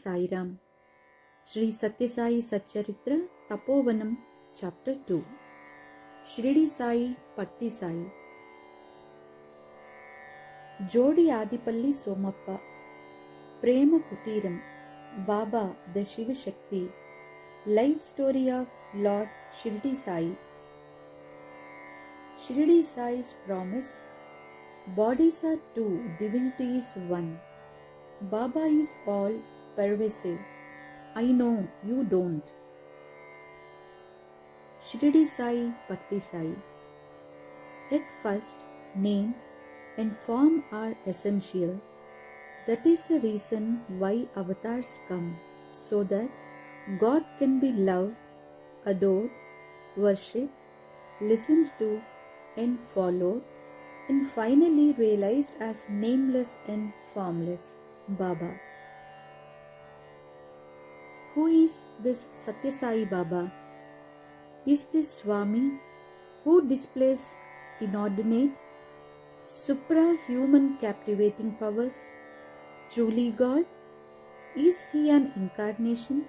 Sai Ram. Sri Satya Sai Satcharitra Tapovanam Chapter 2. Shirdi Sai Patti Sai. Jodi Adipalli Somappa. Prema Kutiram. Baba the Shiva Shakti. Life story of Lord Shirdi Sai. Shirdi Sai's promise. Bodies are two, divinity is one. Baba is all pervasive. I know you don't. Shirdi Sai Patti Sai. At first, name and form are essential. That is the reason why avatars come, so that God can be loved, adored, worshipped, listened to, and followed, and finally realized as nameless and formless, Baba. Who is this Satya Sai Baba? Is this Swami who displays inordinate, supra-human captivating powers? Truly God? Is he an incarnation?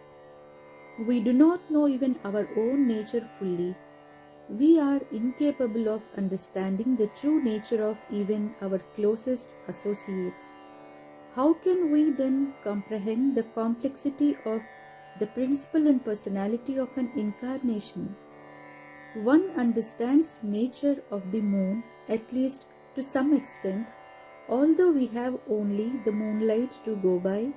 We do not know even our own nature fully. We are incapable of understanding the true nature of even our closest associates. How can we then comprehend the complexity of the principle and personality of an incarnation? One understands nature of the moon, at least to some extent, although we have only the moonlight to go by,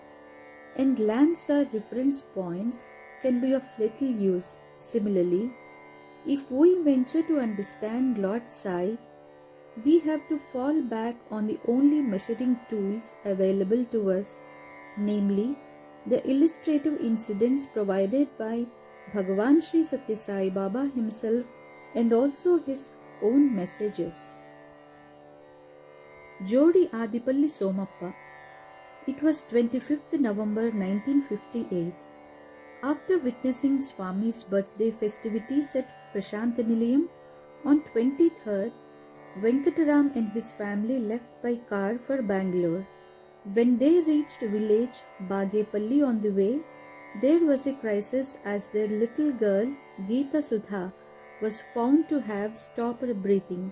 and lamps are reference points, can be of little use. Similarly, if we venture to understand Lord Sai, we have to fall back on the only measuring tools available to us, namely the illustrative incidents provided by Bhagavan Sri Satya Sai Baba himself and also his own messages. Jodi Adipalli Somappa. It was 25th November 1958. After witnessing Swami's birthday festivities at Prashantanilayam on 23rd, Venkataram and his family left by car for Bangalore. When they reached village Bagepalli on the way, there was a crisis as their little girl, Geeta Sudha, was found to have stopped breathing.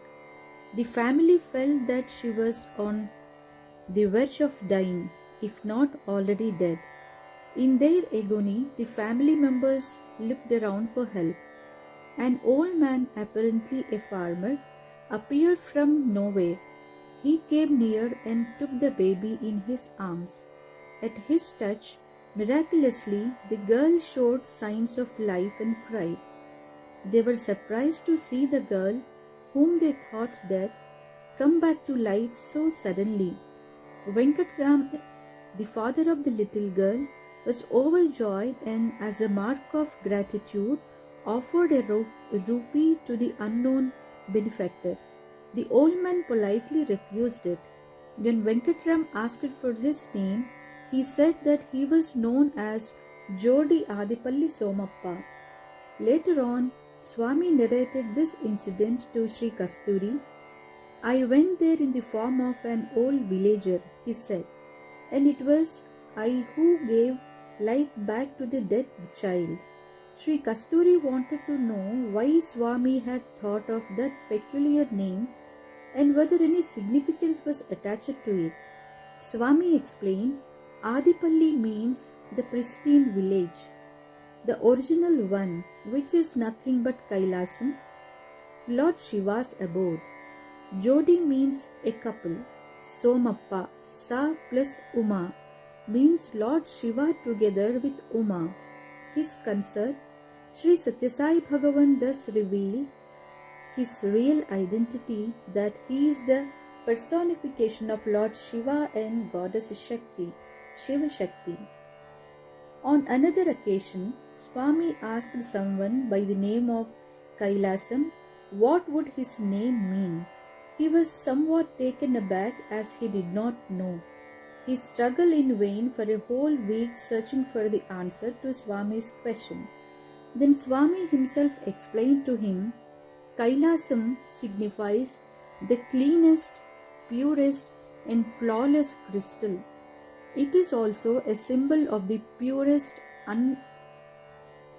The family felt that she was on the verge of dying, if not already dead. In their agony, the family members looked around for help. An old man, apparently a farmer, appeared from nowhere. He came near and took the baby in his arms. At his touch, miraculously, the girl showed signs of life and cried. They were surprised to see the girl, whom they thought dead, come back to life so suddenly. Venkatram, the father of the little girl, was overjoyed and, as a mark of gratitude, offered a rupee to the unknown benefactor. The old man politely refused it. When Venkatram asked for his name, he said that he was known as Jodi Adipalli Somappa. Later on, Swami narrated this incident to Sri Kasturi. I went there in the form of an old villager, he said, and it was I who gave life back to the dead child. Sri Kasturi wanted to know why Swami had thought of that peculiar name and whether any significance was attached to it. Swami explained, Adipalli means the pristine village, the original one, which is nothing but Kailasam, Lord Shiva's abode. Jodi means a couple. Somappa, Sa plus Uma, means Lord Shiva together with Uma, his consort. Sri Satya Sai Bhagavan thus revealed his real identity, that he is the personification of Lord Shiva and Goddess Shakti, Shiva Shakti. On another occasion, Swami asked someone by the name of Kailasam what would his name mean. He was somewhat taken aback as he did not know. He struggled in vain for a whole week searching for the answer to Swami's question. Then Swami himself explained to him, Kailasam signifies the cleanest, purest and flawless crystal. It is also a symbol of the purest,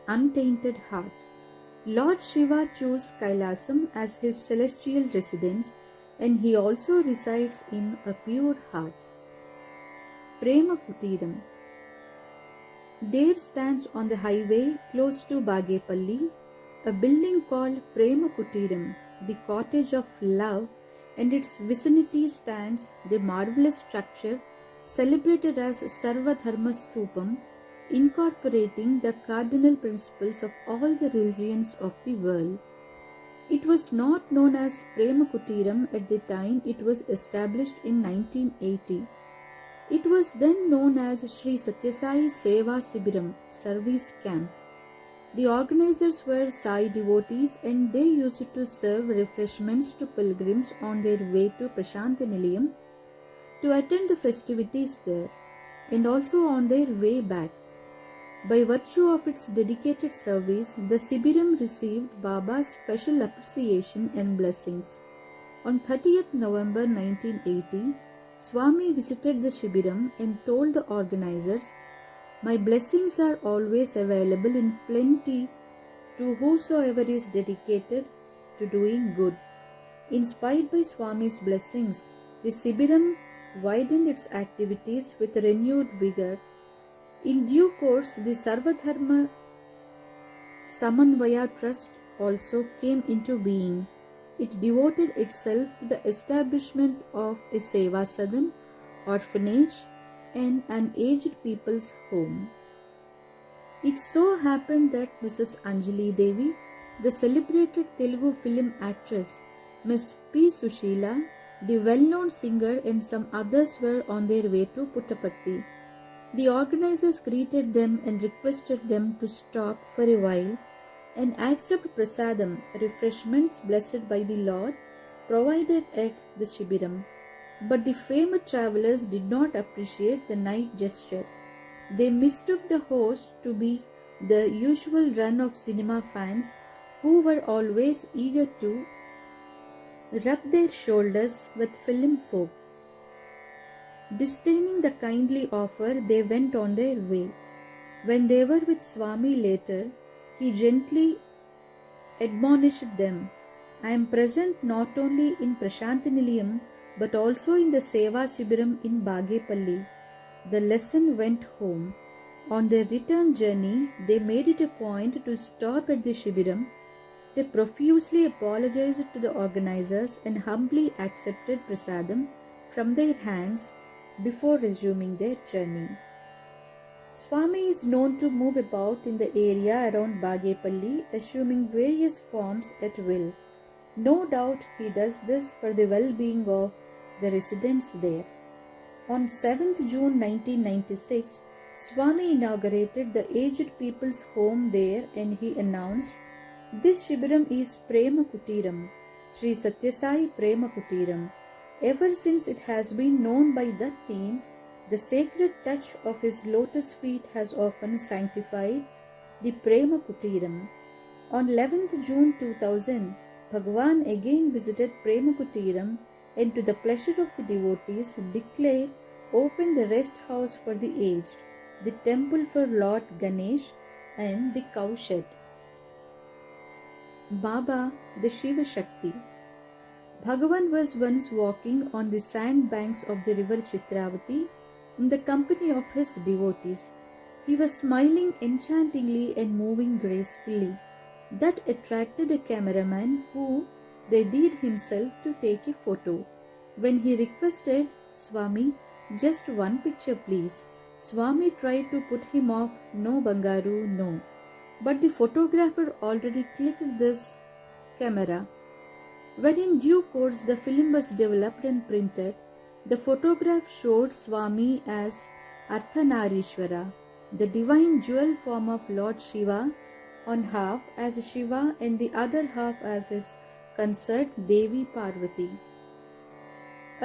untainted heart. Lord Shiva chose Kailasam as his celestial residence, and he also resides in a pure heart. Prema Kutiram. There stands on the highway close to Bagepalli a building called Prema Kutiram, the cottage of love, and its vicinity stands the marvelous structure celebrated as Sarva Dharma Stupam, incorporating the cardinal principles of all the religions of the world. It was not known as Prema Kutiram at the time it was established in 1980. It was then known as Sri Satya Sai Seva Sibiram Service Camp. The organizers were Sai devotees and they used to serve refreshments to pilgrims on their way to Prashantanilayam to attend the festivities there and also on their way back. By virtue of its dedicated service, the Sibiram received Baba's special appreciation and blessings. On 30th November 1980, Swami visited the Shibiram and told the organizers, "My blessings are always available in plenty to whosoever is dedicated to doing good." Inspired by Swami's blessings, the Sibiram widened its activities with renewed vigor. In due course, the Sarvadharma Samanvaya Trust also came into being. It devoted itself to the establishment of a Seva Sadan, orphanage, and an aged people's home. It so happened that Mrs. Anjali Devi, the celebrated Telugu film actress, Miss P. Sushila, the well-known singer, and some others were on their way to Puttaparthi. The organizers greeted them and requested them to stop for a while and accept prasadam, refreshments blessed by the Lord, provided at the Shibiram. But the famed travelers did not appreciate the nice gesture. They mistook the host to be the usual run of cinema fans who were always eager to rub their shoulders with film folk. Disdaining the kindly offer, they went on their way. When they were with Swami later, he gently admonished them, "I am present not only in Prashantanilayam but also in the Seva Shibiram in Bagepalli." The lesson went home. On their return journey, they made it a point to stop at the Shibiram. They profusely apologized to the organizers and humbly accepted prasadam from their hands before resuming their journey. Swami is known to move about in the area around Bagepalli, assuming various forms at will. No doubt he does this for the well-being of the residents there. On 7th June 1996, Swami inaugurated the aged people's home there and he announced, "This Shibiram is Prema Kutiram, Sri Satya Sai Prema Kutiram." Ever since it has been known by that name, the sacred touch of his lotus feet has often sanctified the Prema Kutiram. On 11th June 2000, Bhagwan again visited Prema Kutiram and to the pleasure of the devotees declared open the rest house for the aged, the temple for Lord Ganesh and the cow shed. Baba, the Shiva Shakti. Bhagavan was once walking on the sand banks of the river Chitravati in the company of his devotees. He was smiling enchantingly and moving gracefully. That attracted a cameraman who readied himself to take a photo. When he requested, "Swami, just one picture please," Swami tried to put him off, "No Bangaru, no." But the photographer already clicked this camera. When in due course the film was developed and printed, the photograph showed Swami as Ardhanarishwara, the divine jewel form of Lord Shiva, on half as Shiva and the other half as his consort Devi Parvati.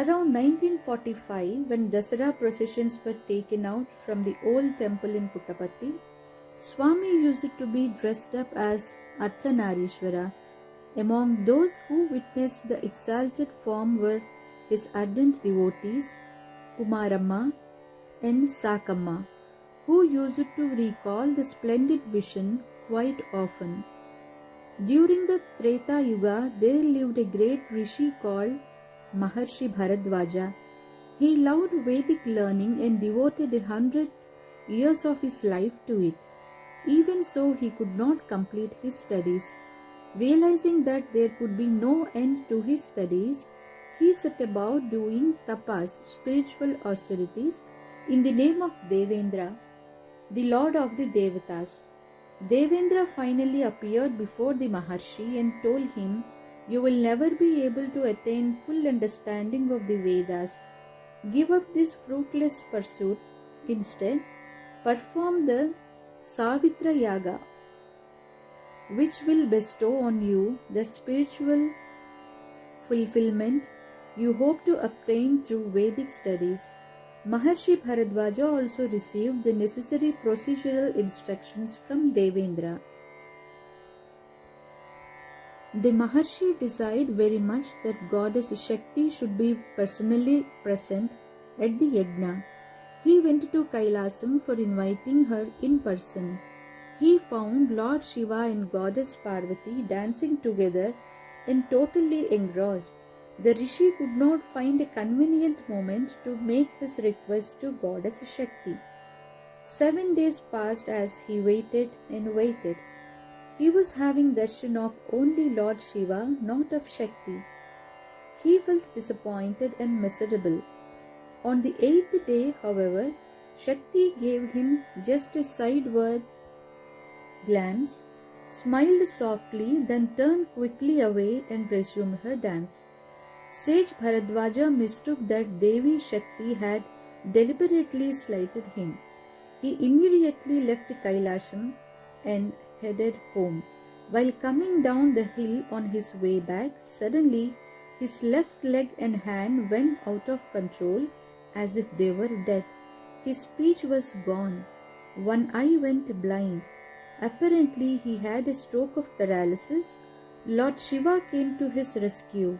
Around 1945, when Dasara processions were taken out from the old temple in Puttaparthi, Swami used to be dressed up as Ardhanarishwara. Among those who witnessed the exalted form were his ardent devotees, Umaramma, and Sakamma, who used to recall the splendid vision quite often. During the Treta Yuga, there lived a great rishi called Maharshi Bharadwaja. He loved Vedic learning and devoted 100 years of his life to it. Even so, he could not complete his studies. Realizing that there could be no end to his studies, he set about doing tapas, spiritual austerities, in the name of Devendra, the lord of the Devatas. Devendra finally appeared before the Maharshi and told him, "You will never be able to attain full understanding of the Vedas. Give up this fruitless pursuit. Instead, perform the Savitra Yaga, which will bestow on you the spiritual fulfillment you hope to obtain through Vedic studies." Maharshi Bharadwaja also received the necessary procedural instructions from Devendra. The Maharshi desired very much that Goddess Shakti should be personally present at the yajna. He went to Kailasam for inviting her in person. He found Lord Shiva and Goddess Parvati dancing together and totally engrossed. The rishi could not find a convenient moment to make his request to Goddess Shakti. 7 days passed as he waited and waited. He was having darshan of only Lord Shiva, not of Shakti. He felt disappointed and miserable. On the 8th day, however, Shakti gave him just a sideward glance, smiled softly, then turned quickly away and resumed her dance. Sage Bharadwaja mistook that Devi Shakti had deliberately slighted him. He immediately left Kailasham and headed home. While coming down the hill on his way back, suddenly his left leg and hand went out of control as if they were dead. His speech was gone. One eye went blind. Apparently he had a stroke of paralysis. Lord Shiva came to his rescue.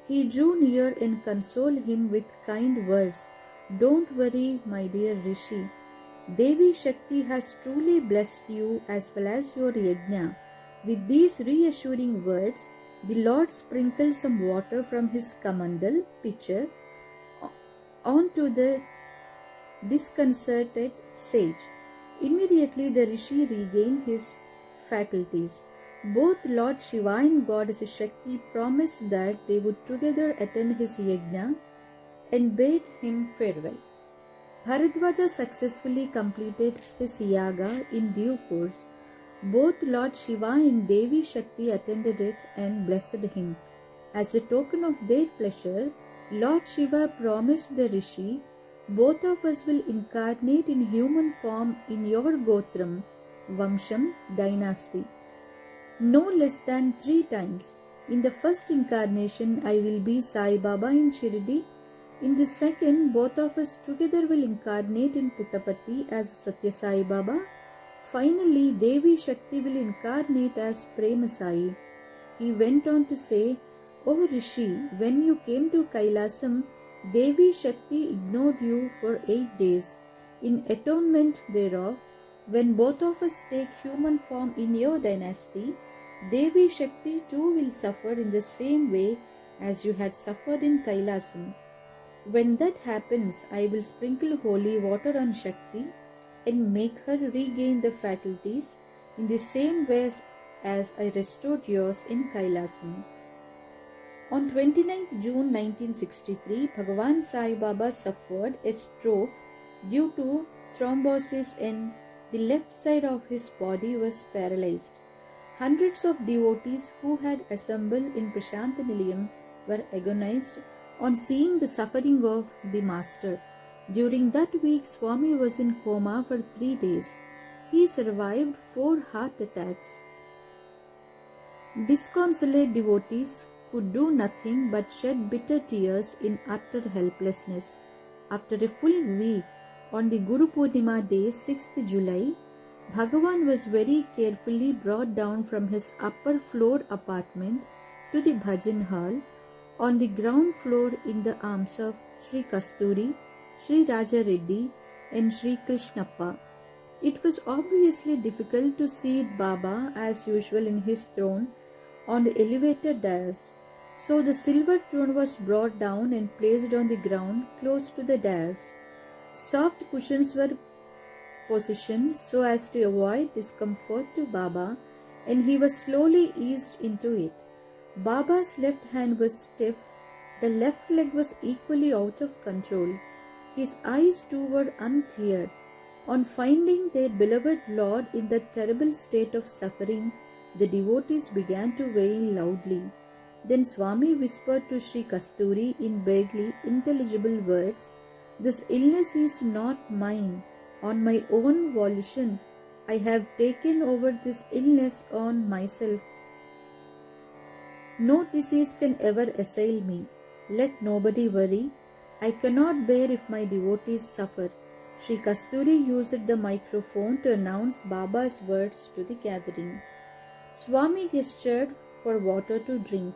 He drew near and consoled him with kind words. "Don't worry, my dear Rishi. Devi Shakti has truly blessed you as well as your yajna." With these reassuring words, the Lord sprinkled some water from his kamandal pitcher onto the disconcerted sage. Immediately the Rishi regained his faculties. Both Lord Shiva and Goddess Shakti promised that they would together attend his yajna and bade him farewell. Bharadwaja successfully completed his yaga in due course. Both Lord Shiva and Devi Shakti attended it and blessed him. As a token of their pleasure, Lord Shiva promised the Rishi, "Both of us will incarnate in human form in your Gotram, Vamsham, dynasty, no less than 3 times. In the first incarnation, I will be Sai Baba in Shirdi. In the second, both of us together will incarnate in Puttapatti as Satya Sai Baba. Finally, Devi Shakti will incarnate as Prema Sai." He went on to say, "O Rishi, when you came to Kailasam, Devi Shakti ignored you for 8 days. In atonement thereof, when both of us take human form in your dynasty, Devi Shakti too will suffer in the same way as you had suffered in Kailasam. When that happens, I will sprinkle holy water on Shakti and make her regain the faculties in the same way as I restored yours in Kailasam." On 29th June 1963, Bhagavan Sai Baba suffered a stroke due to thrombosis and the left side of his body was paralyzed. Hundreds of devotees who had assembled in Smt.Malladi were agonized on seeing the suffering of the Master. During that week, Swami was in coma for 3 days. He survived 4 heart attacks. Disconsolate devotees could do nothing but shed bitter tears in utter helplessness. After a full week, on the Guru Purnima day, 6th July, Bhagavan was very carefully brought down from his upper floor apartment to the bhajan hall on the ground floor in the arms of Sri Kasturi, Sri Raja Reddy, and Sri Krishnappa. It was obviously difficult to seat Baba as usual in his throne on the elevated dais. So the silver throne was brought down and placed on the ground close to the dais. Soft cushions were positioned so as to avoid discomfort to Baba, and he was slowly eased into it. Baba's left hand was stiff, the left leg was equally out of control. His eyes too were unclear. On finding their beloved Lord in that terrible state of suffering, the devotees began to wail loudly. Then Swami whispered to Sri Kasturi in vaguely intelligible words, "This illness is not mine. On my own volition, I have taken over this illness on myself. No disease can ever assail me. Let nobody worry. I cannot bear if my devotees suffer." Sri Kasturi used the microphone to announce Baba's words to the gathering. Swami gestured for water to drink.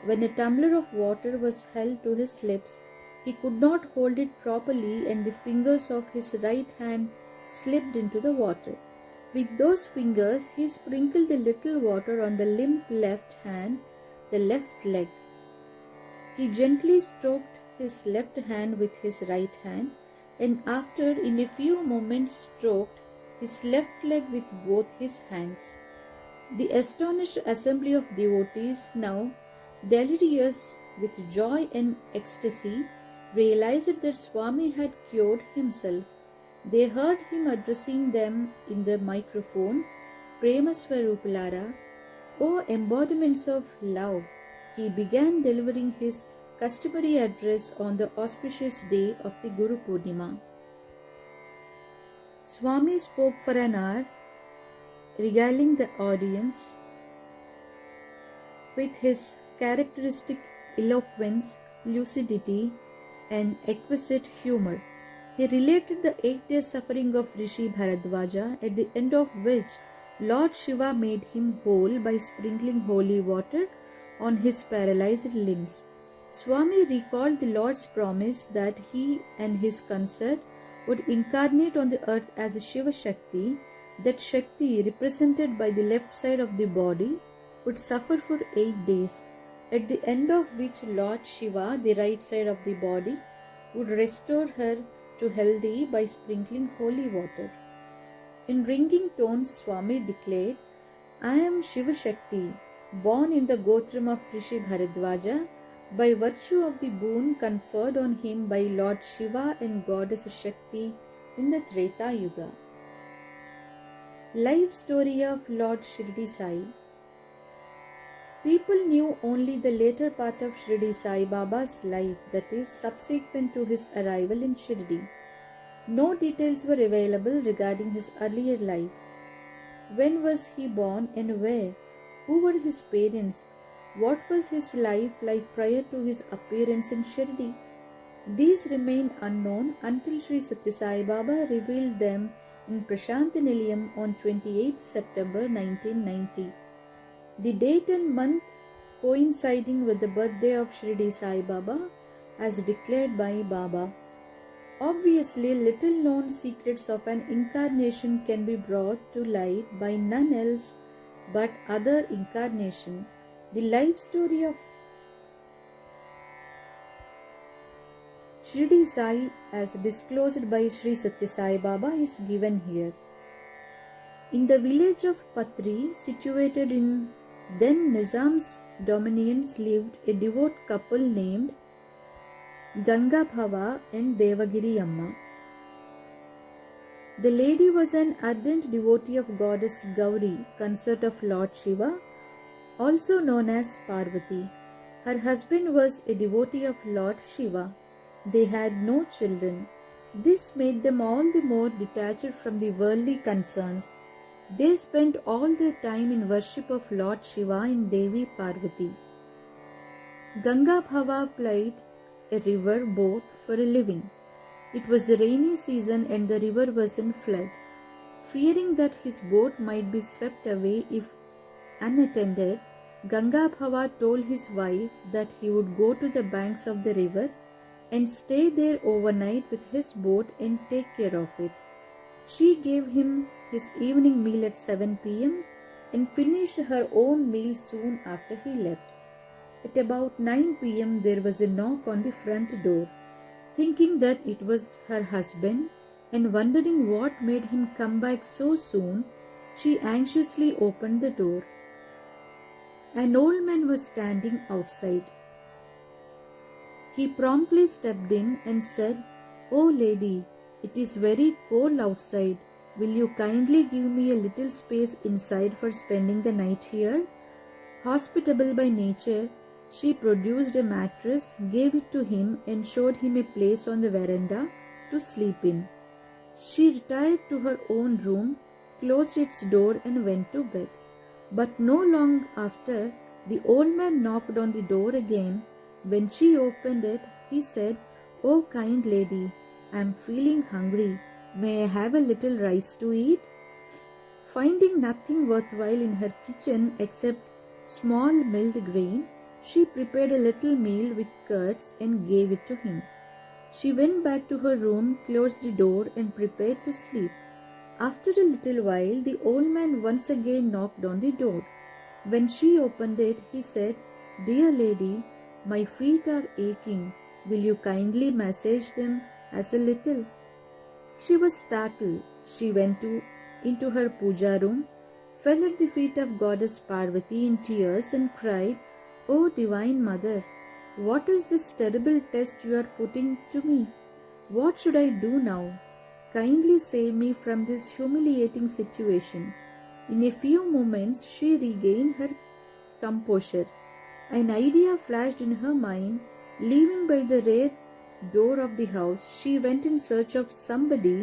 When a tumbler of water was held to his lips, he could not hold it properly and the fingers of his right hand slipped into the water. With those fingers, he sprinkled a little water on the limp left hand, the left leg. He gently stroked his left hand with his right hand, and after in a few moments stroked his left leg with both his hands. The astonished assembly of devotees, now delirious with joy and ecstasy, realized that Swami had cured himself. They heard him addressing them in the microphone, "Premaswarupulara, O embodiments of love." He began delivering his customary address on the auspicious day of the Guru Purnima. Swami spoke for an hour, regaling the audience with his characteristic eloquence, lucidity, and exquisite humor. He related the 8-day suffering of Rishi Bharadwaja, at the end of which Lord Shiva made him whole by sprinkling holy water on his paralyzed limbs. Swami recalled the Lord's promise that he and his consort would incarnate on the earth as a Shiva Shakti. That Shakti, represented by the left side of the body, would suffer for 8 days, at the end of which Lord Shiva, the right side of the body, would restore her to healthy by sprinkling holy water. In ringing tones, Swami declared, "I am Shiva Shakti, born in the Gotram of Rishi Bharadwaja, by virtue of the boon conferred on him by Lord Shiva and Goddess Shakti in the Treta Yuga." Life story of Lord Shirdi Sai. People knew only the later part of Shirdi Sai Baba's life, that is, subsequent to his arrival in Shirdi. No details were available regarding his earlier life. When was he born and where? Who were his parents? What was his life like prior to his appearance in Shirdi? These remained unknown until Sri Satya Sai Baba revealed them in Prashantinilayam on 28 September 1990. The date and month coinciding with the birthday of Shirdi Sai Baba as declared by Baba. Obviously, little known secrets of an incarnation can be brought to light by none else but other incarnation. The life story of Shirdi Sai as disclosed by Sri Satya Sai Baba is given here. In the village of Patri, situated in then Nizam's dominions, lived a devout couple named Ganga Bhava and Devagiri Amma. The lady was an ardent devotee of goddess Gauri, consort of Lord Shiva, also known as Parvati. Her husband was a devotee of Lord Shiva. They had no children. This made them all the more detached from the worldly concerns. They spent all their time in worship of Lord Shiva and Devi Parvati. Ganga Bhava plied a river boat for a living. It was the rainy season and the river was in flood. Fearing that his boat might be swept away if unattended, Ganga Bhava told his wife that he would go to the banks of the river and stay there overnight with his boat and take care of it. She gave him his evening meal at 7 p.m. and finished her own meal soon after he left. At about 9 p.m., there was a knock on the front door. Thinking that it was her husband and wondering what made him come back so soon, she anxiously opened the door. An old man was standing outside. He promptly stepped in and said, "Oh lady, it is very cold outside. Will you kindly give me a little space inside for spending the night here?" Hospitable by nature, she produced a mattress, gave it to him, and showed him a place on the veranda to sleep in. She retired to her own room, closed its door, and went to bed. But no long after, the old man knocked on the door again. When she opened it, he said, "Oh kind lady, I am feeling hungry. May I have a little rice to eat?" Finding nothing worthwhile in her kitchen except small milled grain, she prepared a little meal with curds and gave it to him. She went back to her room, closed the door, and prepared to sleep. After a little while, the old man once again knocked on the door. When she opened it, he said, "Dear lady, my feet are aching. Will you kindly massage them as a little?" She was startled. She went into her puja room, fell at the feet of Goddess Parvati in tears, and cried, "Oh Divine Mother, what is this terrible test you are putting to me? What should I do now? Kindly save me from this humiliating situation." In a few moments, she regained her composure. An idea flashed in her mind. Leaving by the rear door of the house, she went in search of somebody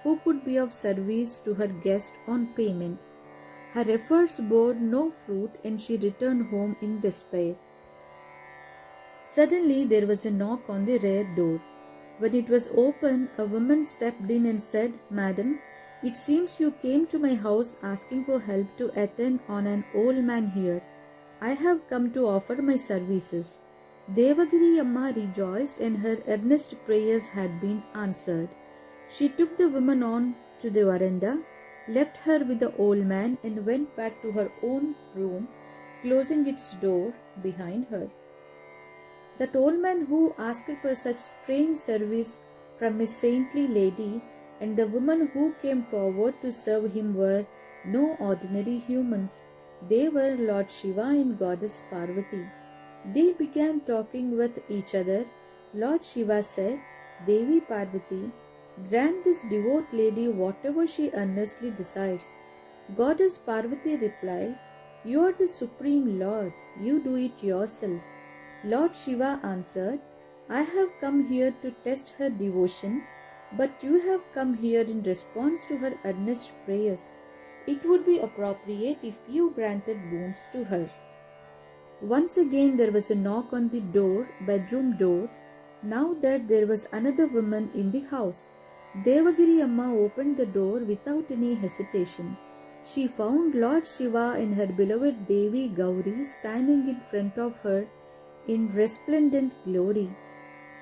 who could be of service to her guest on payment. Her efforts bore no fruit, and she returned home in despair. Suddenly, there was a knock on the rear door. When it was opened, a woman stepped in and said, "Madam, it seems you came to my house asking for help to attend on an old man here. I have come to offer my services." Devagiri Amma rejoiced, and her earnest prayers had been answered. She took the woman on to the veranda, left her with the old man, and went back to her own room, closing its door behind her. That old man who asked for such strange service from a saintly lady, and the woman who came forward to serve him were no ordinary humans. They were Lord Shiva and Goddess Parvati. They began talking with each other. Lord Shiva said, "Devi Parvati, grant this devout lady whatever she earnestly desires." Goddess Parvati replied, "You are the Supreme Lord. You do it yourself." Lord Shiva answered, "I have come here to test her devotion, but you have come here in response to her earnest prayers. It would be appropriate if you granted boons to her." Once again there was a knock on the bedroom door. Now that there was another woman in the house, Devagiri Amma opened the door without any hesitation. She found Lord Shiva and her beloved Devi Gauri standing in front of her in resplendent glory.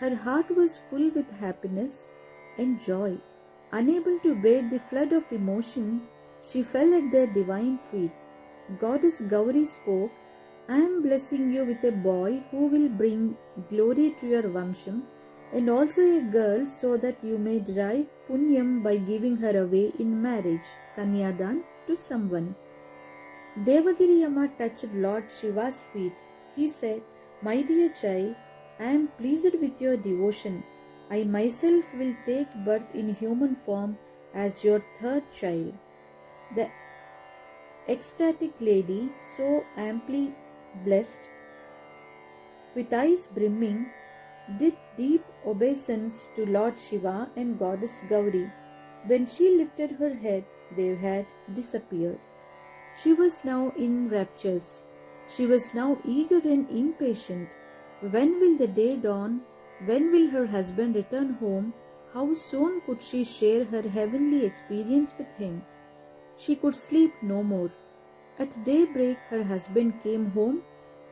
Her heart was full with happiness and joy. Unable to bear the flood of emotion, she fell at their divine feet. Goddess Gauri spoke, "I am blessing you with a boy who will bring glory to your Vamsham, and also a girl, so that you may derive punyam by giving her away in marriage, Kanyadan, to someone." Devagiri Amma touched Lord Shiva's feet. He said, "My dear child, I am pleased with your devotion. I myself will take birth in human form as your third child." The ecstatic lady, so amply blessed, with eyes brimming, did deep obeisance to Lord Shiva and Goddess Gauri. When she lifted her head, they had disappeared. She was now in raptures. She was now eager and impatient. When will the day dawn? When will her husband return home? How soon could she share her heavenly experience with him? She could sleep no more. At daybreak, her husband came home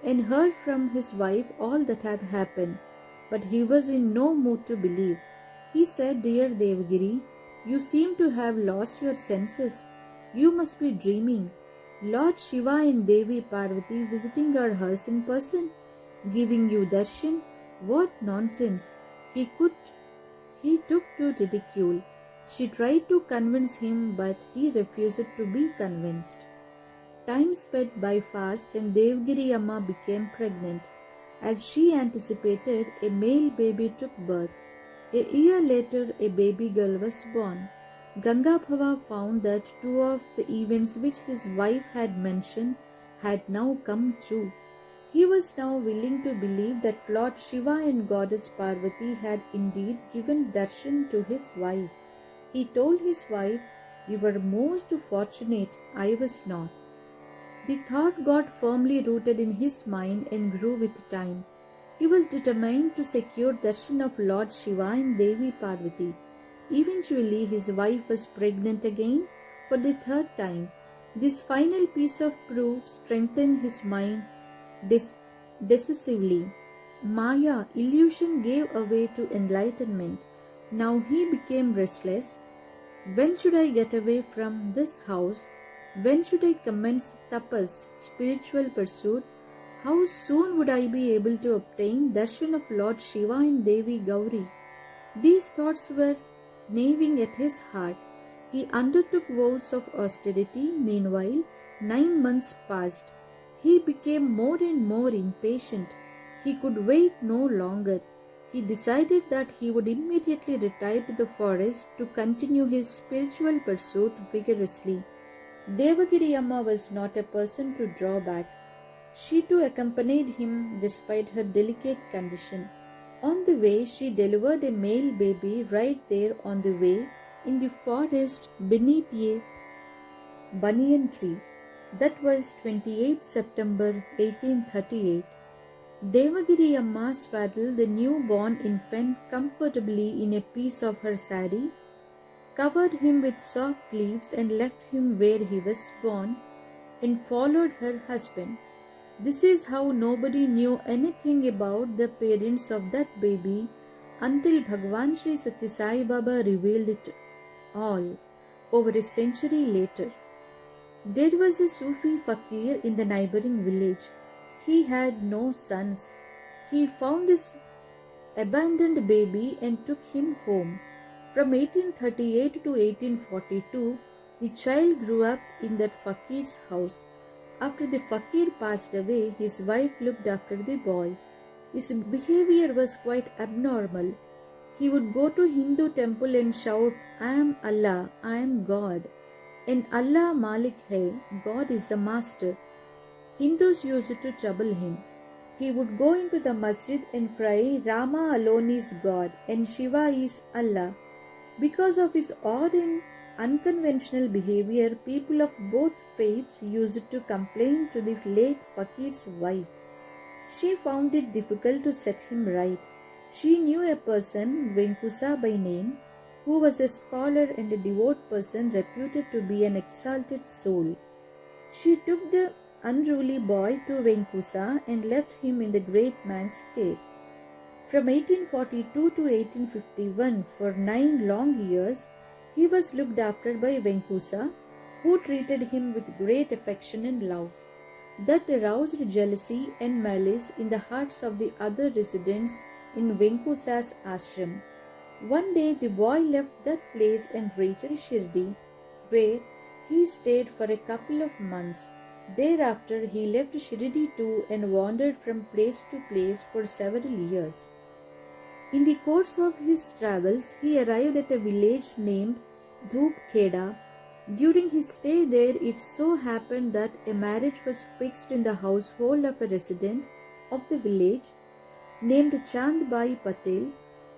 and heard from his wife all that had happened. but he was in no mood to believe. He said, "Dear Devagiri, you seem to have lost your senses. You must be dreaming. Lord Shiva and Devi Parvati visiting our house in person, giving you darshan? What nonsense!" He took to ridicule. She tried to convince him, but he refused to be convinced. Time sped by fast and Devgiri Amma became pregnant. As she anticipated, a male baby took birth. A year later, a baby girl was born. Gangabhava found that two of the events which his wife had mentioned had now come true. He was now willing to believe that Lord Shiva and Goddess Parvati had indeed given darshan to his wife. He told his wife, "You were most fortunate, I was not." The thought got firmly rooted in his mind and grew with time. He was determined to secure darshan of Lord Shiva and Devi Parvati. Eventually, his wife was pregnant again for the third time. This final piece of proof strengthened his mind decisively. Maya, illusion, gave way to enlightenment. Now he became restless. When should I get away from this house? When should I commence tapas, spiritual pursuit? How soon would I be able to obtain darshan of Lord Shiva and Devi Gauri? These thoughts were gnawing at his heart. He undertook vows of austerity. Meanwhile, 9 months passed. He became more and more impatient. He could wait no longer. He decided that he would immediately retire to the forest to continue his spiritual pursuit vigorously. Devagiri Amma was not a person to draw back. She too accompanied him despite her delicate condition. On the way, she delivered a male baby right there on the way in the forest beneath a banyan tree. That was 28 September 1838. Devagiri Amma swaddled the newborn infant comfortably in a piece of her sari, covered him with soft leaves and left him where he was born, and followed her husband. This is how nobody knew anything about the parents of that baby until Bhagwan Sri Satya Sai Baba revealed it all over a century later. There was a Sufi fakir in the neighboring village. He had no sons. He found this abandoned baby and took him home. From 1838 to 1842, the child grew up in that fakir's house. After the fakir passed away, his wife looked after the boy. His behavior was quite abnormal. He would go to Hindu temple and shout, "I am Allah, I am God," and "Allah Malik hai, God is the master." Hindus used to trouble him. He would go into the masjid and cry, "Rama alone is God and Shiva is Allah." Because of his odd and unconventional behavior, people of both faiths used to complain to the late fakir's wife. She found it difficult to set him right. She knew a person, Venkusa by name, who was a scholar and a devout person reputed to be an exalted soul. She took the unruly boy to Venkusa and left him in the great man's care. From 1842 to 1851, for 9 long years, he was looked after by Venkusa, who treated him with great affection and love. That aroused jealousy and malice in the hearts of the other residents in Venkusa's ashram. One day the boy left that place and reached Shirdi, where he stayed for a couple of months. Thereafter he left Shirdi too and wandered from place to place for several years. In the course of his travels, he arrived at a village named Dhupkheda. During his stay there, it so happened that a marriage was fixed in the household of a resident of the village named Chandbai Patel,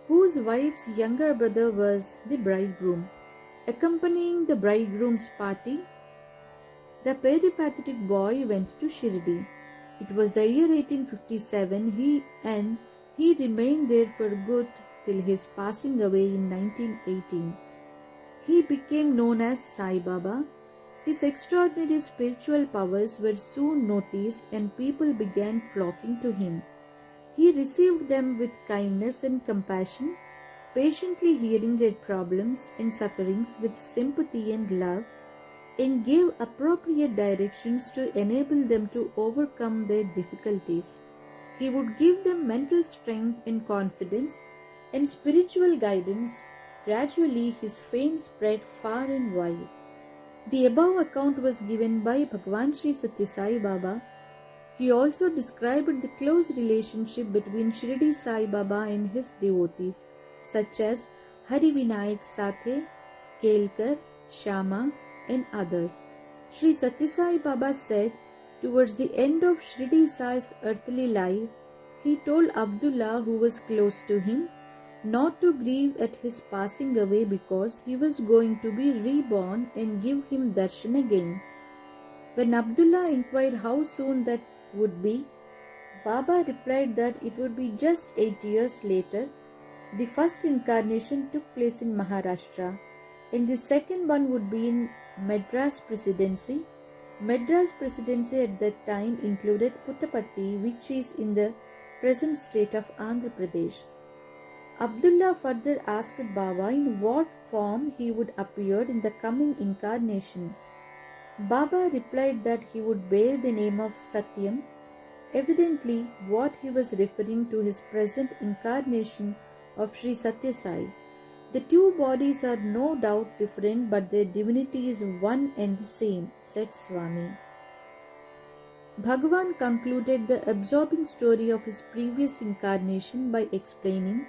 whose wife's younger brother was the bridegroom. Accompanying the bridegroom's party, the peripatetic boy went to Shirdi. It was the year 1857. He remained there for good till his passing away in 1918. He became known as Sai Baba. His extraordinary spiritual powers were soon noticed and people began flocking to him. He received them with kindness and compassion, patiently hearing their problems and sufferings with sympathy and love, and gave appropriate directions to enable them to overcome their difficulties. He would give them mental strength and confidence and spiritual guidance. Gradually, his fame spread far and wide. The above account was given by Bhagwan Sri Satya Sai Baba. He also described the close relationship between Shirdi Sai Baba and his devotees, such as Hari Vinayak Sathe, Kelkar, Shama, and others. Sri Satya Sai Baba said, towards the end of Shirdi Sai's earthly life, he told Abdullah, who was close to him, not to grieve at his passing away because he was going to be reborn and give him darshan again. When Abdullah inquired how soon that would be, Baba replied that it would be just 8 years later. The first incarnation took place in Maharashtra, and the second one would be in Madras Presidency. Madras Presidency at that time included Puttaparthi, which is in the present state of Andhra Pradesh. Abdullah further asked Baba in what form he would appear in the coming incarnation. Baba replied that he would bear the name of Satyam. Evidently, what he was referring to his present incarnation of Sri Satya Sai. The two bodies are no doubt different, but their divinity is one and the same, said Swami. Bhagavan concluded the absorbing story of his previous incarnation by explaining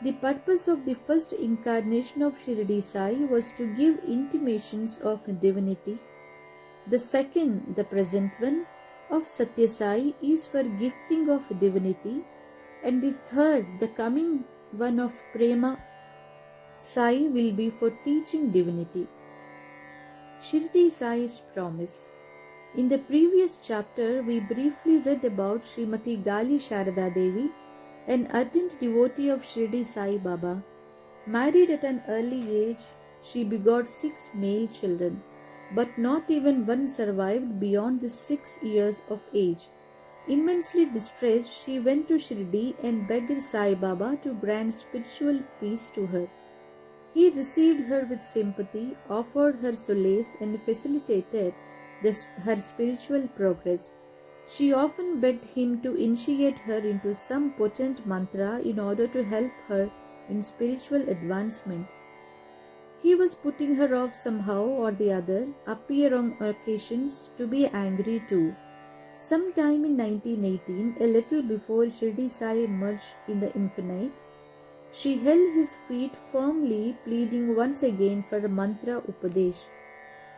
the purpose of the first incarnation of Shirdi Sai was to give intimations of divinity. The second, the present one, of Satya Sai is for gifting of divinity, and the third, the coming one of Prema Sai, will be for teaching divinity. Shirdi Sai's promise. In the previous chapter, we briefly read about Srimati Gali Sharada Devi, an ardent devotee of Shirdi Sai Baba. Married at an early age, she begot 6 male children, but not even one survived beyond the 6 years of age. Immensely distressed, she went to Shirdi and begged Sai Baba to grant spiritual peace to her. He received her with sympathy, offered her solace, and facilitated her spiritual progress. She often begged him to initiate her into some potent mantra in order to help her in spiritual advancement. He was putting her off somehow or the other, appear on occasions to be angry too. Sometime in 1918, a little before Shirdi Sai emerged in the infinite, she held his feet firmly, pleading once again for a mantra upadesh.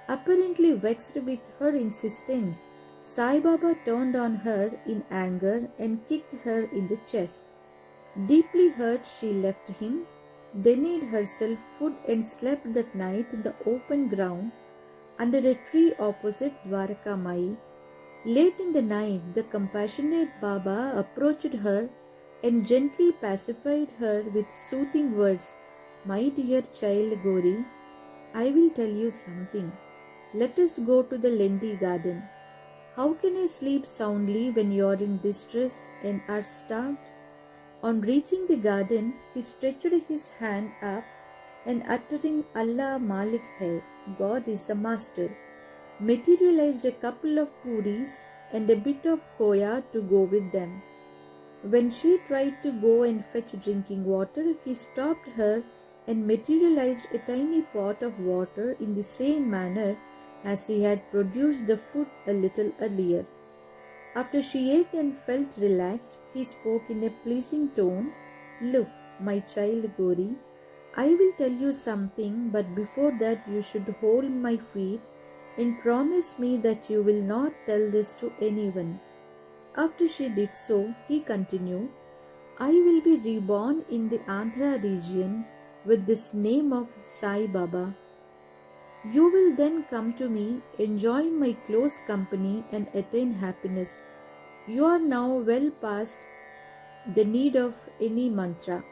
Apparently vexed with her insistence, Sai Baba turned on her in anger and kicked her in the chest. Deeply hurt, she left him, denied herself food, and slept that night in the open ground under a tree opposite Dwaraka Mai. Late in the night, the compassionate Baba approached her and gently pacified her with soothing words. My dear child Gauri, I will tell you something. Let us go to the Lendi garden. How can I sleep soundly when you are in distress and are starved? On reaching the garden, he stretched his hand up and uttering Allah Malik Hai, God is the Master, materialized a couple of puris and a bit of koya to go with them. When she tried to go and fetch drinking water, he stopped her and materialized a tiny pot of water in the same manner as he had produced the food a little earlier. After she ate and felt relaxed, he spoke in a pleasing tone. Look, my child Gauri, I will tell you something, but before that you should hold my feet and promise me that you will not tell this to anyone. After she did so, he continued, I will be reborn in the Andhra region with this name of Sai Baba. You will then come to me, enjoy my close company, and attain happiness. You are now well past the need of any mantra.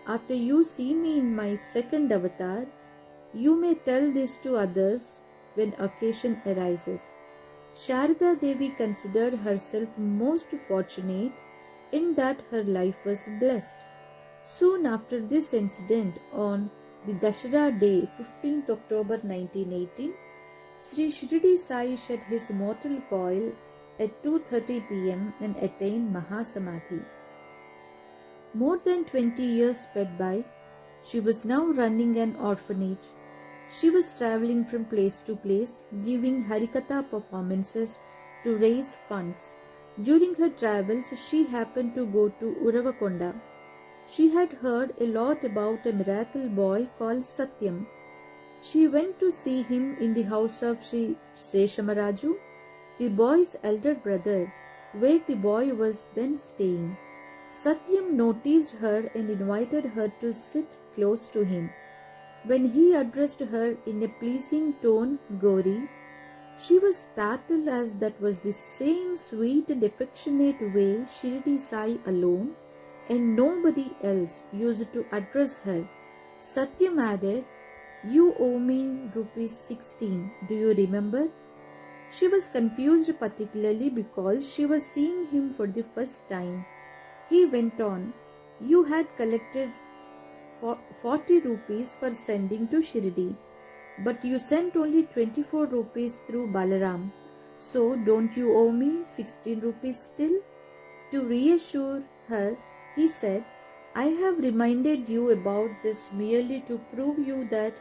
After you see me in my second avatar, you may tell this to others when occasion arises. Sharada Devi considered herself most fortunate in that her life was blessed. Soon after this incident, on the Dashera day, 15th October 1918, Sri Shirdi Sai shed his mortal coil at 2:30 p.m. and attained Mahasamadhi. More than 20 years sped by. She was now running an orphanage. She was traveling from place to place, giving Harikatha performances to raise funds. During her travels, she happened to go to Uravakonda. She had heard a lot about a miracle boy called Satyam. She went to see him in the house of Sri Seshamaraju, the boy's elder brother, where the boy was then staying. Satyam noticed her and invited her to sit close to him. When he addressed her in a pleasing tone, Gauri, she was startled, as that was the same sweet and affectionate way Shirdi Sai alone and nobody else used to address her. Satyam added, "You owe me rupees 16. Do you remember?" She was confused, particularly because she was seeing him for the first time. He went on, "You had collected 40 rupees for sending to Shirdi, but you sent only 24 rupees through Balaram. So don't you owe me 16 rupees still?" To reassure her, he said, "I have reminded you about this merely to prove you that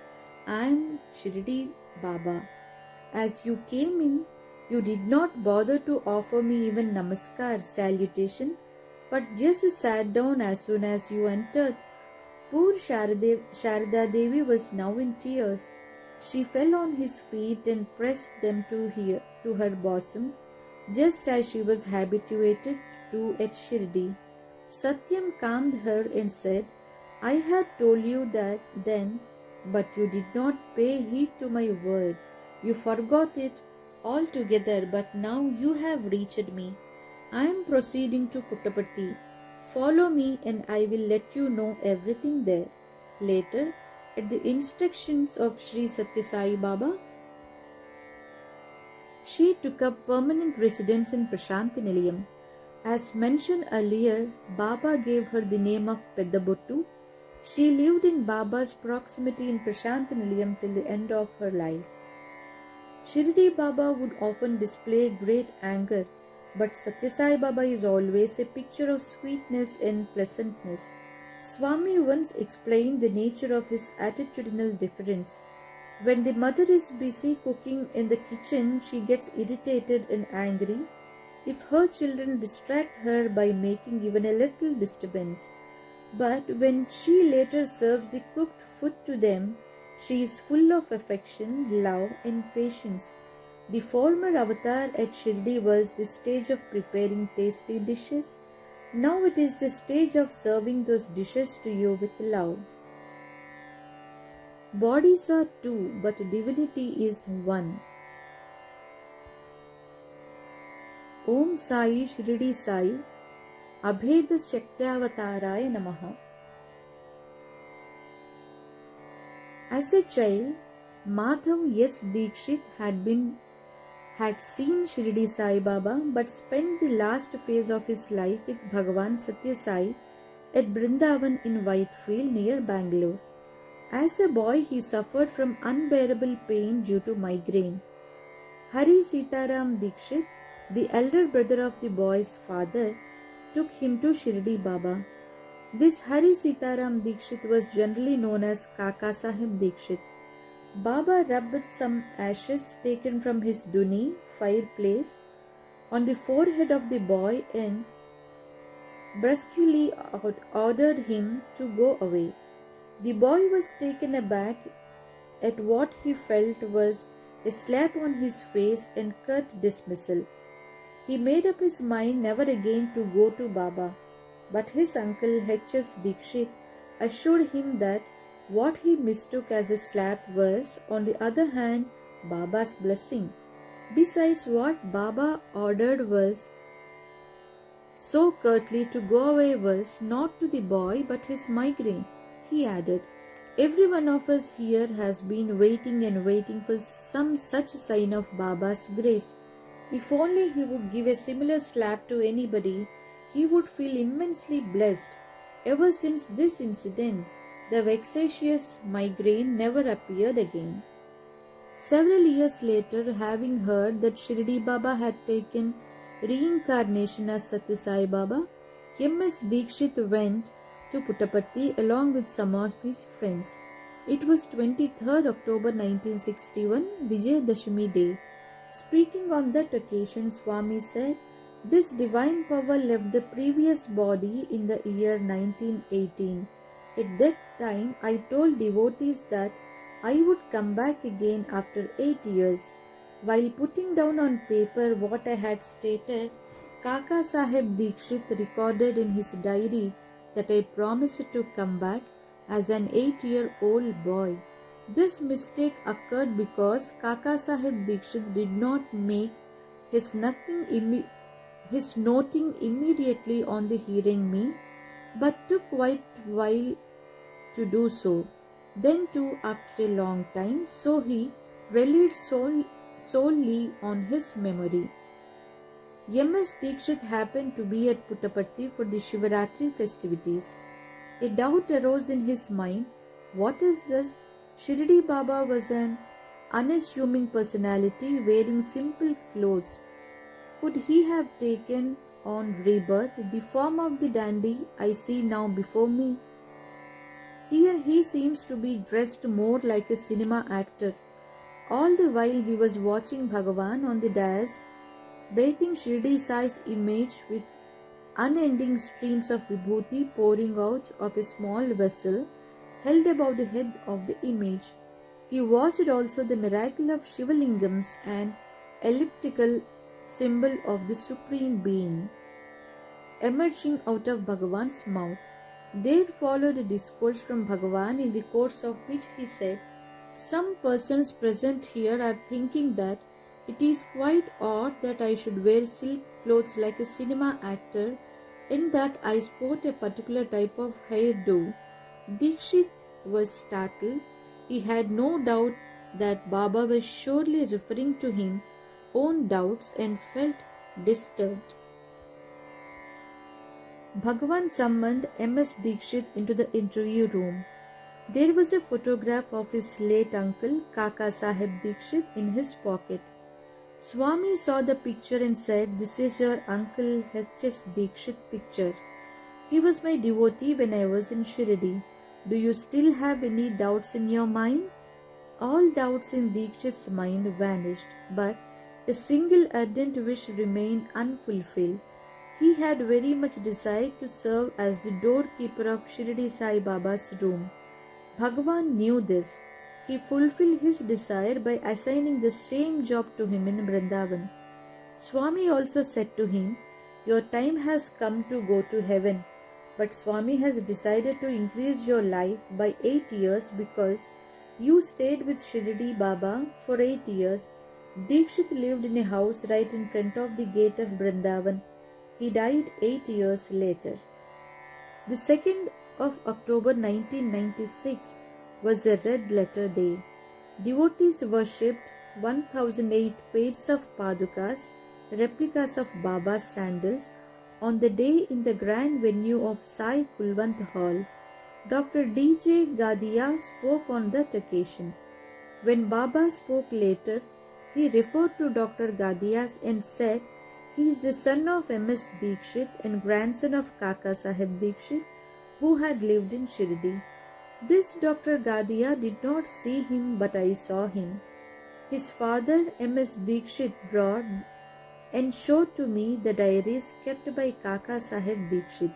I am Shirdi Baba. As you came in, you did not bother to offer me even namaskar salutation, but just sat down as soon as you entered." Poor Sharada Devi was now in tears. She fell on his feet and pressed them to her bosom, just as she was habituated to at Shirdi. Satyam calmed her and said, "I had told you that then, but you did not pay heed to my word. You forgot it altogether, but now you have reached me. I am proceeding to Puttaparthi. Follow me and I will let you know everything there." Later, at the instructions of Sri Satya Sai Baba, she took up permanent residence in Prashantinilayam. As mentioned earlier, Baba gave her the name of Peddabottu. She lived in Baba's proximity in Prashantinilayam till the end of her life. Shirdi Baba would often display great anger, but Satya Sai Baba is always a picture of sweetness and pleasantness. Swami once explained the nature of his attitudinal difference. When the mother is busy cooking in the kitchen, she gets irritated and angry if her children distract her by making even a little disturbance. But when she later serves the cooked food to them, she is full of affection, love, and patience. The former avatar at Shirdi was the stage of preparing tasty dishes. Now it is the stage of serving those dishes to you with love. Bodies are two, but divinity is one. Om Sai Shirdi Sai Abheda Shaktyavataraaya Namaha. As a child, Madhav S. Dikshit had seen Shirdi Sai Baba but spent the last phase of his life with Bhagavan Satya Sai at Brindavan in Whitefield near Bangalore. As a boy, he suffered from unbearable pain due to migraine. Hari Sitaram Dikshit, the elder brother of the boy's father, took him to Shirdi Baba. This Hari Sitaram Dikshit was generally known as Kaka Sahib Dikshit. Baba rubbed some ashes taken from his duni fireplace on the forehead of the boy and brusquely ordered him to go away. The boy was taken aback at what he felt was a slap on his face and curt dismissal. He made up his mind never again to go to Baba, but his uncle H.S. Dikshit assured him that what he mistook as a slap was, on the other hand, Baba's blessing. Besides, what Baba ordered was so curtly to go away was not to the boy but his migraine. He added, "Every one of us here has been waiting and waiting for some such sign of Baba's grace. If only he would give a similar slap to anybody, he would feel immensely blessed. Ever since this incident, the vexatious migraine never appeared again. Several years later, having heard that Shirdi Baba had taken reincarnation as Satya Sai Baba, M.S. Dikshit went to Puttaparthi along with some of his friends. It was 23rd October 1961, Vijayadashami Day. Speaking on that occasion, Swami said, "This divine power left the previous body in the year 1918. At that time, I told devotees that I would come back again after 8 years. While putting down on paper what I had stated, Kaka Sahib Dikshit recorded in his diary that I promised to come back as an 8-year-old boy. This mistake occurred because Kaka Sahib Dikshit did not make his noting immediately on the hearing me, but took quite a while to do so. Then too after a long time, so he relied solely on his memory." M.S. Dikshit happened to be at Puttaparthi for the Shivaratri festivities. A doubt arose in his mind. What is this? Shirdi Baba was an unassuming personality wearing simple clothes. Could he have taken on rebirth the form of the dandy I see now before me? Here he seems to be dressed more like a cinema actor. All the while he was watching Bhagavan on the dais, bathing Shirdi Sai's image with unending streams of vibhuti pouring out of a small vessel held above the head of the image. He watched also the miracle of Shivalingams, an elliptical symbol of the Supreme Being, emerging out of Bhagavan's mouth. There followed a discourse from Bhagavan, in the course of which he said, "Some persons present here are thinking that it is quite odd that I should wear silk clothes like a cinema actor, and that I sport a particular type of hairdo." Dikshit was startled. He had no doubt that Baba was surely referring to his own doubts and felt disturbed. Bhagavan summoned M.S. Dikshit into the interview room. There was a photograph of his late uncle, Kaka Sahib Dikshit, in his pocket. Swami saw the picture and said, "This is your uncle H.S. Dikshit picture. He was my devotee when I was in Shirdi. Do you still have any doubts in your mind?" All doubts in Dikshit's mind vanished, but a single ardent wish remained unfulfilled. He had very much desired to serve as the doorkeeper of Shirdi Sai Baba's room. Bhagavan knew this. He fulfilled his desire by assigning the same job to him in Vrindavan. Swami also said to him, "Your time has come to go to heaven, but Swami has decided to increase your life by 8 years because you stayed with Shirdi Baba for 8 years. Dikshit lived in a house right in front of the gate of Vrindavan. He died 8 years later." The 2nd of October 1996 was a red letter day. Devotees worshipped 1008 pairs of padukas, replicas of Baba's sandals, on the day in the grand venue of Sai Kulwant Hall. Dr. D.J. Gadia spoke on that occasion. When Baba spoke later, he referred to Dr. Gadias and said, "He is the son of M.S. Dikshit and grandson of Kaka Sahib Dikshit, who had lived in Shirdi." This Dr. Gadia did not see him, but I saw him. His father, M.S. Dikshit, brought and showed to me the diaries kept by Kaka Sahib Dikshit.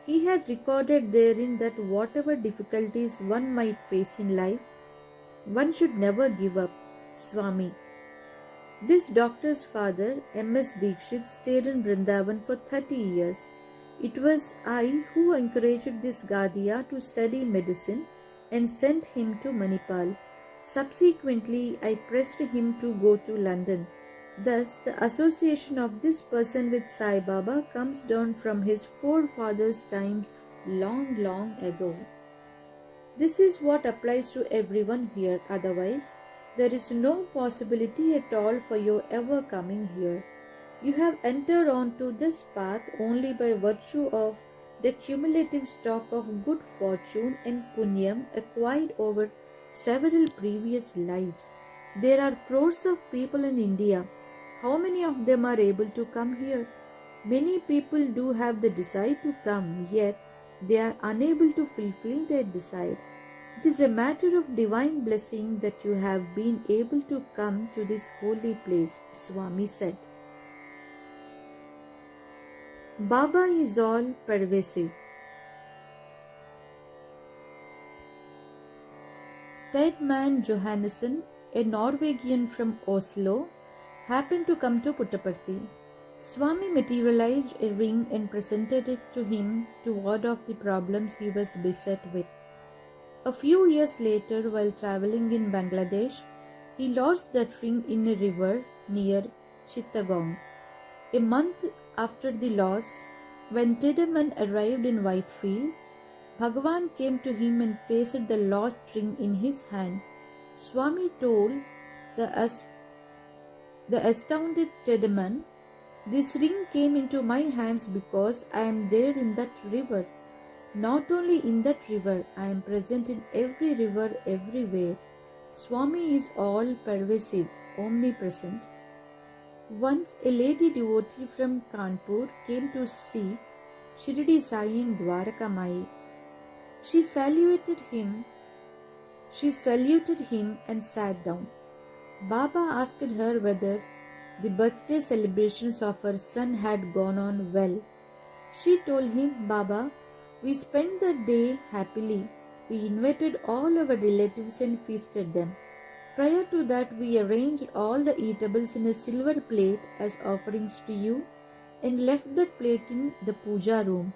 He had recorded therein that whatever difficulties one might face in life, one should never give up. Swami. This doctor's father, M.S. Dikshit, stayed in Vrindavan for 30 years. It was I who encouraged this Gadia to study medicine and sent him to Manipal. Subsequently, I pressed him to go to London. Thus, the association of this person with Sai Baba comes down from his forefathers' times long ago. This is what applies to everyone here. Otherwise, there is no possibility at all for your ever coming here. You have entered onto this path only by virtue of the cumulative stock of good fortune and punyam acquired over several previous lives. There are crores of people in India. How many of them are able to come here? Many people do have the desire to come, yet they are unable to fulfill their desire. It is a matter of divine blessing that you have been able to come to this holy place, Swami said. Baba is all pervasive. Tedman Johannesson, a Norwegian from Oslo, happened to come to Puttaparthi. Swami materialized a ring and presented it to him to ward off the problems he was beset with. A few years later, while traveling in Bangladesh, he lost that ring in a river near Chittagong. A month after the loss, when Tiedemann arrived in Whitefield, Bhagavan came to him and placed the lost ring in his hand. Swami told the astounded Tiedemann, "This ring came into my hands because I am there in that river. Not only in that river, I am present in every river everywhere. Swami is all pervasive, omnipresent." Once a lady devotee from Kanpur came to see Shirdi Sai and Dwaraka Mai. She saluted him and sat down. Baba asked her whether the birthday celebrations of her son had gone on well. She told him, "Baba, we spent the day happily. We invited all our relatives and feasted them. Prior to that, we arranged all the eatables in a silver plate as offerings to you and left that plate in the puja room.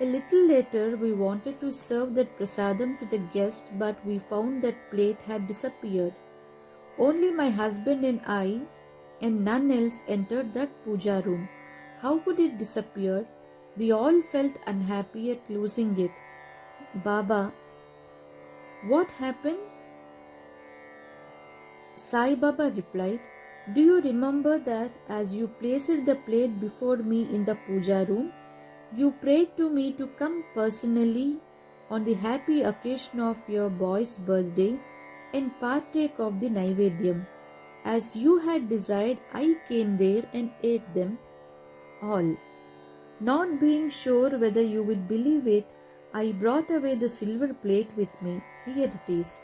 A little later, we wanted to serve that prasadam to the guest, but we found that plate had disappeared. Only my husband and I, and none else entered that puja room. How could it disappear? We all felt unhappy at losing it." Baba, "What happened?" Sai Baba replied, "Do you remember that as you placed the plate before me in the puja room, you prayed to me to come personally on the happy occasion of your boy's birthday and partake of the Naivedyam. As you had desired, I came there and ate them all. Not being sure whether you would believe it, I brought away the silver plate with me. Here it is."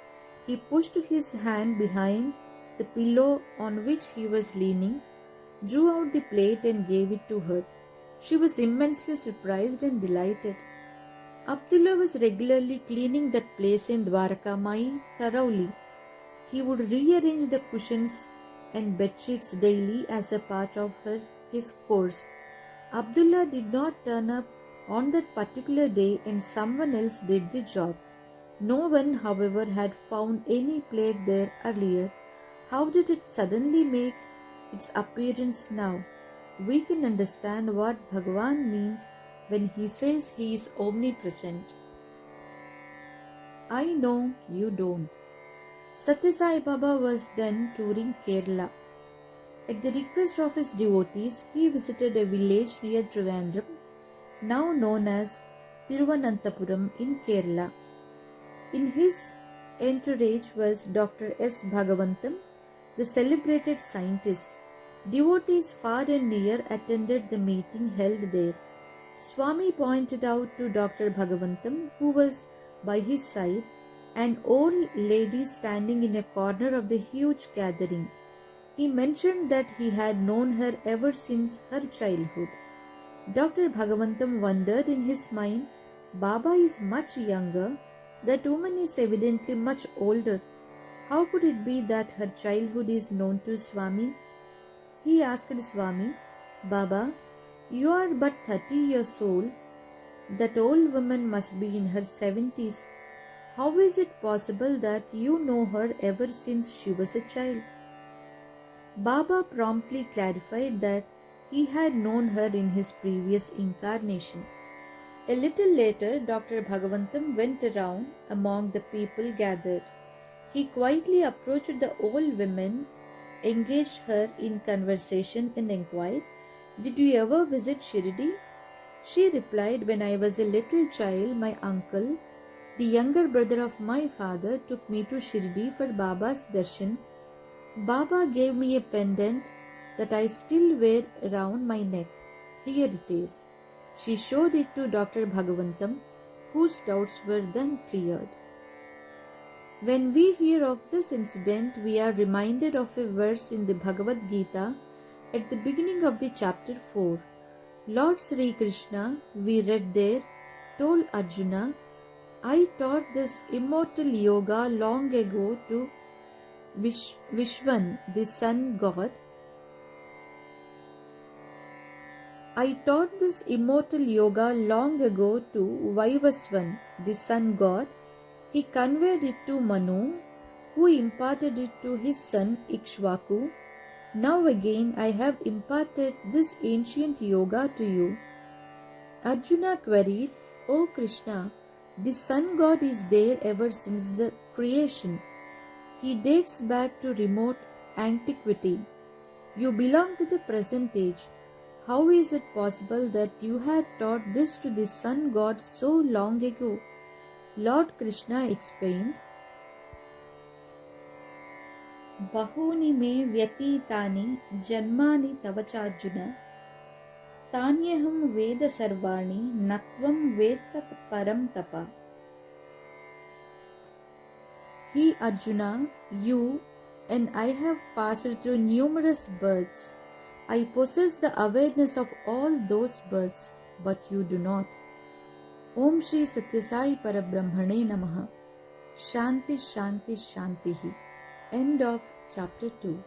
He pushed his hand behind the pillow on which he was leaning, drew out the plate and gave it to her. She was immensely surprised and delighted. Abdullah was regularly cleaning that place in Dwaraka Mai thoroughly. He would rearrange the cushions and bedsheets daily as a part of his course. Abdullah did not turn up on that particular day and someone else did the job. No one, however, had found any plate there earlier. How did it suddenly make its appearance now? We can understand what Bhagavan means when he says he is omnipresent. I know you don't. Satya Sai Baba was then touring Kerala. At the request of his devotees, he visited a village near Trivandrum, now known as Thiruvananthapuram in Kerala. In his entourage was Dr. S. Bhagavantam, the celebrated scientist. Devotees far and near attended the meeting held there. Swami pointed out to Dr. Bhagavantam, who was by his side, an old lady standing in a corner of the huge gathering. He mentioned that he had known her ever since her childhood. Dr. Bhagavantam wondered in his mind, Baba is much younger, that woman is evidently much older. How could it be that her childhood is known to Swami? He asked Swami, Baba, you are but 30 years old. That old woman must be in her 70s. How is it possible that you know her ever since she was a child? Baba promptly clarified that he had known her in his previous incarnation. A little later, Dr. Bhagavantam went around among the people gathered. He quietly approached the old woman, engaged her in conversation and inquired, Did you ever visit Shirdi? She replied, when I was a little child, my uncle, the younger brother of my father, took me to Shirdi for Baba's darshan. Baba gave me a pendant that I still wear around my neck. Here it is. She showed it to Dr. Bhagavantam, whose doubts were then cleared. When we hear of this incident, we are reminded of a verse in the Bhagavad Gita at the beginning of the chapter 4. Lord Sri Krishna, we read there, told Arjuna, I taught this immortal yoga long ago to Vishwan, the sun god. I taught this immortal yoga long ago to Vaivaswan, the sun god. He conveyed it to Manu, who imparted it to his son Ikshvaku. Now again I have imparted this ancient yoga to you. Arjuna queried, O Krishna, the sun god is there ever since the creation. He dates back to remote antiquity. You belong to the present age. How is it possible that you had taught this to the sun god so long ago? Lord Krishna explained, Bahuni me vyatitani janmani tavacharjuna tanyaham veda sarvani natvam veda param tapa. He, Arjuna, you and I have passed through numerous births. I possess the awareness of all those births, but you do not. Om Shri Satyasai Parabrahmane Namaha. Shanti Shanti Shantihi. End of chapter 2.